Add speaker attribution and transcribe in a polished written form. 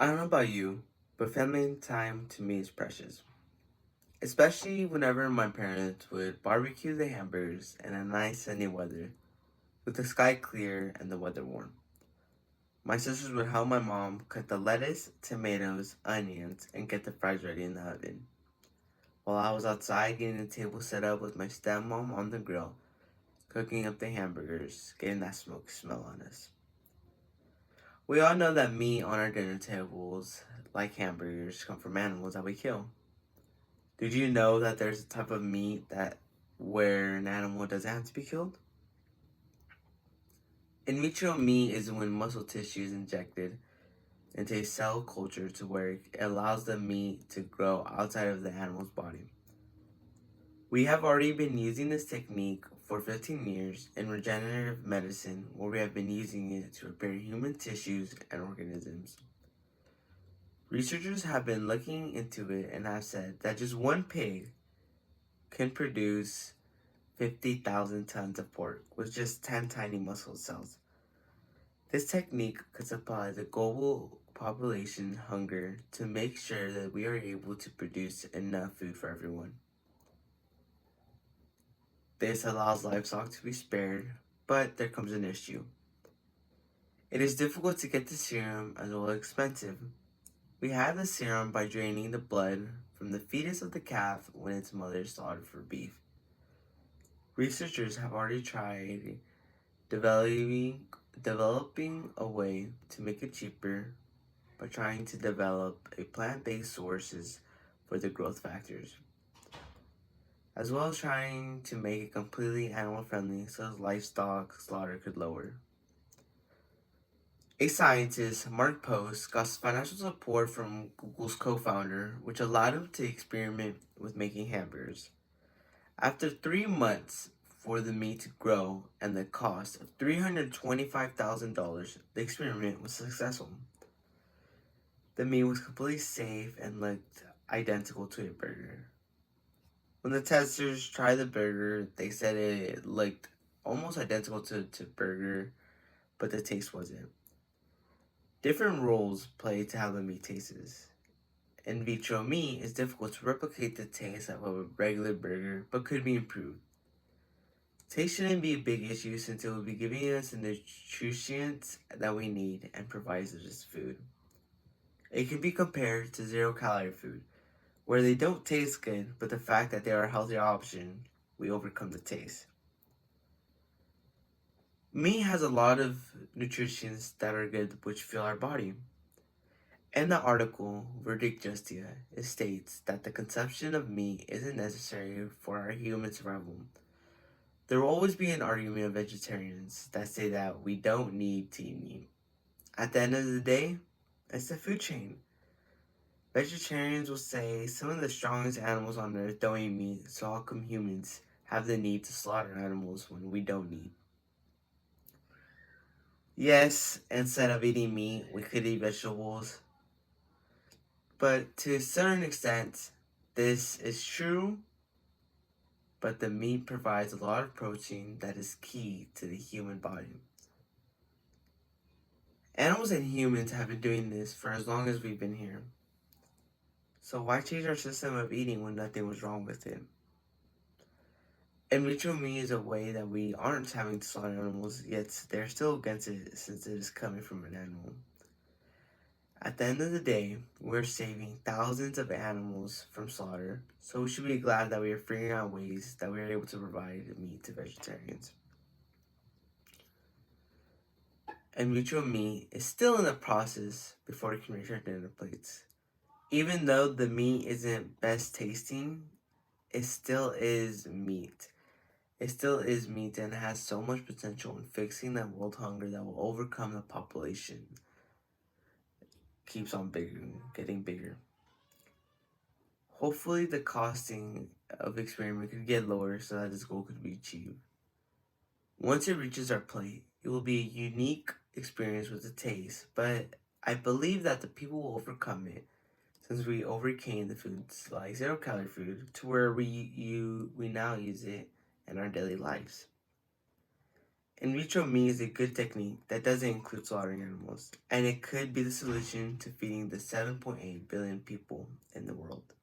Speaker 1: I don't know about you, but family time to me is precious. Especially whenever my parents would barbecue the hamburgers in a nice sunny weather, with the sky clear and the weather warm. My sisters would help my mom cut the lettuce, tomatoes, onions, and get the fries ready in the oven. While I was outside getting the table set up with my stepmom on the grill, cooking up the hamburgers, getting that smoke smell on us. We all know that meat on our dinner tables, like hamburgers, come from animals that we kill. Did you know that there's a type of meat that where an animal doesn't have to be killed? In vitro meat is when muscle tissue is injected into a cell culture to where it allows the meat to grow outside of the animal's body. We have already been using this technique for 15 years in regenerative medicine, where we have been using it to repair human tissues and organisms. Researchers have been looking into it and have said that just one pig can produce 50,000 tons of pork with just 10 tiny muscle cells. This technique could supply the global population hunger to make sure that we are able to produce enough food for everyone. This allows livestock to be spared, but there comes an issue. It is difficult to get the serum as well as expensive. We have the serum by draining the blood from the fetus of the calf when its mother is slaughtered for beef. Researchers have already tried developing developing a way to make it cheaper by trying to develop a plant-based sources for the growth factors, as well as trying to make it completely animal friendly so as livestock slaughter could lower. A scientist, Mark Post, got financial support from Google's co-founder, which allowed him to experiment with making hamburgers. After 3 months for the meat to grow and the cost of $325,000, the experiment was successful. The meat was completely safe and looked identical to a burger. When the testers tried the burger, they said it looked almost identical to burger, but the taste wasn't. Different roles play to how the meat tastes. In vitro meat is difficult to replicate the taste of a regular burger, but could be improved. Taste shouldn't be a big issue since it will be giving us the nutrients that we need and provides us food. It can be compared to zero-calorie food, where they don't taste good, but the fact that they are a healthier option, we overcome the taste. Meat has a lot of nutrients that are good, which fill our body. In the article, Verdict Justia, it states that the consumption of meat isn't necessary for our human survival. There will always be an argument of vegetarians that say that we don't need to eat meat. At the end of the day, it's the food chain. Vegetarians will say some of the strongest animals on earth don't eat meat, so how come humans have the need to slaughter animals when we don't need? Yes, instead of eating meat, we could eat vegetables. But to a certain extent, this is true, but the meat provides a lot of protein that is key to the human body. Animals and humans have been doing this for as long as we've been here. So why change our system of eating when nothing was wrong with it? In vitro meat is a way that we aren't having to slaughter animals, yet they're still against it since it is coming from an animal. At the end of the day, we're saving thousands of animals from slaughter, so we should be glad that we are figuring out ways that we are able to provide meat to vegetarians. In vitro meat is still in the process before it can reach our dinner plates. Even though the meat isn't best tasting, it still is meat. It still is meat and has so much potential in fixing that world hunger that will overcome the population. Keeps on getting bigger. Hopefully the costing of the experiment could get lower so that this goal could be achieved. Once it reaches our plate, it will be a unique experience with the taste, but I believe that the people will overcome it since we overcame the foods like zero-calorie food to where we now use it in our daily lives. In vitro meat is a good technique that doesn't include slaughtering animals, and it could be the solution to feeding the 7.8 billion people in the world.